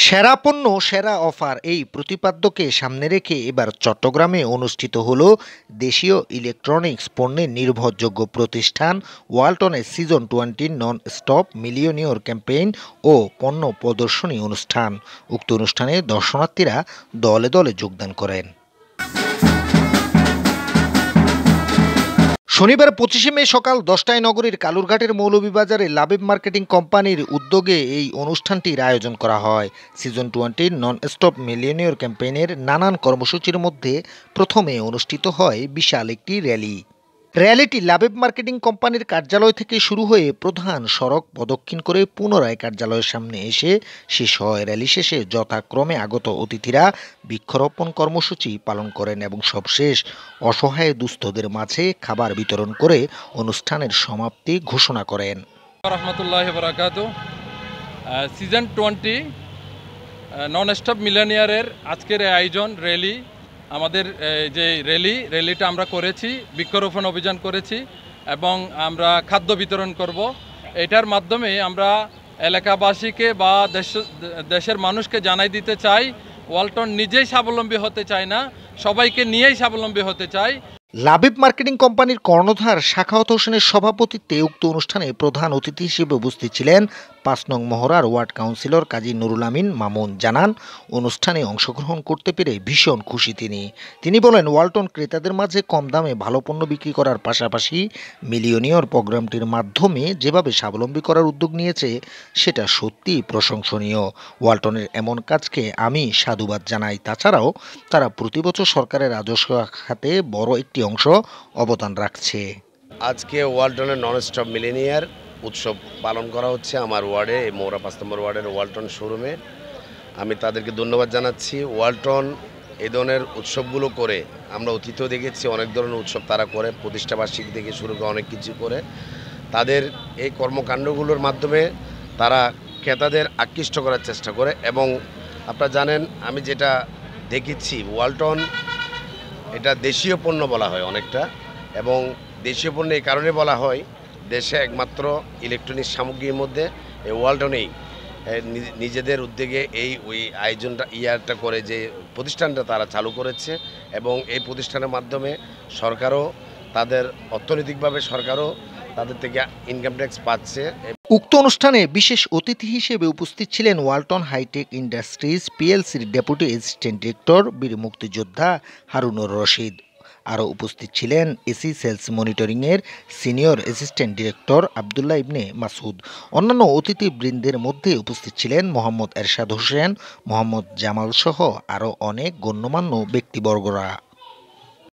সেরা পণ্য সেরা অফার এই প্রতিপাদ্যকে সামনে রেখে এবার চট্টগ্রামে অনুষ্ঠিত হল দেশীয় ইলেকট্রনিক্স পণ্যের নির্ভরযোগ্য প্রতিষ্ঠান ওয়ালটনের সিজন 20 নন স্টপ মিলিয়নিয়র ক্যাম্পেইন ও পণ্য প্রদর্শনী অনুষ্ঠান। উক্ত অনুষ্ঠানে দর্শনার্থীরা দলে দলে যোগদান করেন। শনিবার 25 মে সকাল 10টায় নগরীর কালুরঘাটের মৌলভীবাজারে লাবিব মার্কেটিং কোম্পানির উদ্যোগে এই অনুষ্ঠানটির আয়োজন করা হয়। সিজন 20 নন স্টপ মিলিয়নিয়র ক্যাম্পেইনের নানান কর্মসূচির মধ্যে প্রথমে অনুষ্ঠিত হয় বিশাল একটি র্যালিটি লাবিব মার্কেটিং কোম্পানির কার্যালয় থেকে শুরু হয়ে প্রধান সড়ক প্রদক্ষিণ করে পুনরায় কার্যালয়ের সামনে এসে শেষ হয়। র্যালি শেষে যথাক্রমে আগত অতিথিরা বৃক্ষরোপণ কর্মসূচি পালন করেন এবং সবশেষ অসহায় দুস্থদের মাঝে খাবার বিতরণ করে অনুষ্ঠানের সমাপ্তি ঘোষণা করেন। রাহমাতুল্লাহি ওয়া বারাকাতুহু। সিজন 20 নন স্টপ মিলিয়নিয়ারের আজকের আয়োজন র্যালি, আমাদের যে র্যালিটা আমরা করেছি, বৃক্ষরোপণ অভিযান করেছি এবং আমরা খাদ্য বিতরণ করব। এটার মাধ্যমে আমরা এলাকাবাসীকে বা দেশের মানুষকে জানাই দিতে চাই, ওয়ালটন নিজেই স্বাবলম্বী হতে চায় না, সবাইকে নিয়েই স্বাবলম্বী হতে চায়। লাবিব মার্কেটিং কোম্পানির কর্ণধার সাখাওয়াত হোসেনের সভাপতিত্বে উক্ত অনুষ্ঠানে প্রধান অতিথি হিসেবে উপস্থিত ছিলেন 5 নং মহড়ার ওয়ার্ড কাউন্সিলর কাজী নুরুল আমিন মামুন। জানান, অনুষ্ঠানে অংশগ্রহণ করতে পেরে ভীষণ খুশি তিনি বলেন, ওয়ালটন ক্রেতাদের মাঝে কম দামে ভালো পণ্য বিক্রি করার পাশাপাশি মিলিয়নিয়র প্রোগ্রামটির মাধ্যমে যেভাবে স্বাবলম্বী করার উদ্যোগ নিয়েছে সেটা সত্যি প্রশংসনীয়। ওয়ালটনের এমন কাজকে আমি সাধুবাদ জানাই। তাছাড়াও তারা প্রতি বছর সরকারের রাজস্ব খাতে বড় একটি অংশ অবদান রাখছে। আজকে ওয়ালটনের নন স্টপ মিলিয়নিয়ার উৎসব পালন করা হচ্ছে আমার ওয়ার্ডে, এই মৌরা 5 নম্বর ওয়ার্ডের ওয়ালটন শোরুমে। আমি তাদেরকে ধন্যবাদ জানাচ্ছি। ওয়ালটন এই ধরনের উৎসবগুলো করে আমরা অতীতেও দেখেছি, অনেক ধরনের উৎসব তারা করে, প্রতিষ্ঠাবার্ষিকী থেকে শুরু করে অনেক কিছু করে। তাদের এই কর্মকাণ্ডগুলোর মাধ্যমে তারা ক্রেতাদের আকৃষ্ট করার চেষ্টা করে এবং আপনারা জানেন, আমি যেটা দেখেছি, ওয়ালটন এটা দেশীয় পণ্য বলা হয় অনেকটা, এবং দেশীয় পণ্য এই কারণে বলা হয়, দেশে একমাত্র ইলেকট্রনিক্স সামগ্রীর মধ্যে এই ওয়ালটনেই নিজেদের উদ্যোগে ওই আয়োজনটা করে যে প্রতিষ্ঠানটা তারা চালু করেছে এবং এই প্রতিষ্ঠানের মাধ্যমে সরকারও তাদের অর্থনৈতিকভাবে তাদের থেকে ইনকাম ট্যাক্স পাচ্ছে। উক্ত অনুষ্ঠানে বিশেষ অতিথি হিসেবে উপস্থিত ছিলেন ওয়ালটন হাইটেক ইন্ডাস্ট্রিজ পিএলসির ডেপুটি অ্যাসিস্ট্যান্ট ডিরেক্টর বীর মুক্তিযোদ্ধা হারুনুর রশিদ। আরও উপস্থিত ছিলেন এসি সেলস মনিটরিংয়ের senior assistant director Abdullah Ibne Masud. অন্যান্য অতিথিবৃন্দের মধ্যে উপস্থিত ছিলেন মোহাম্মদ এরশাদ হোসেন, মোহাম্মদ জামাল সহ আরও অনেক গণ্যমান্য ব্যক্তিবর্গরা।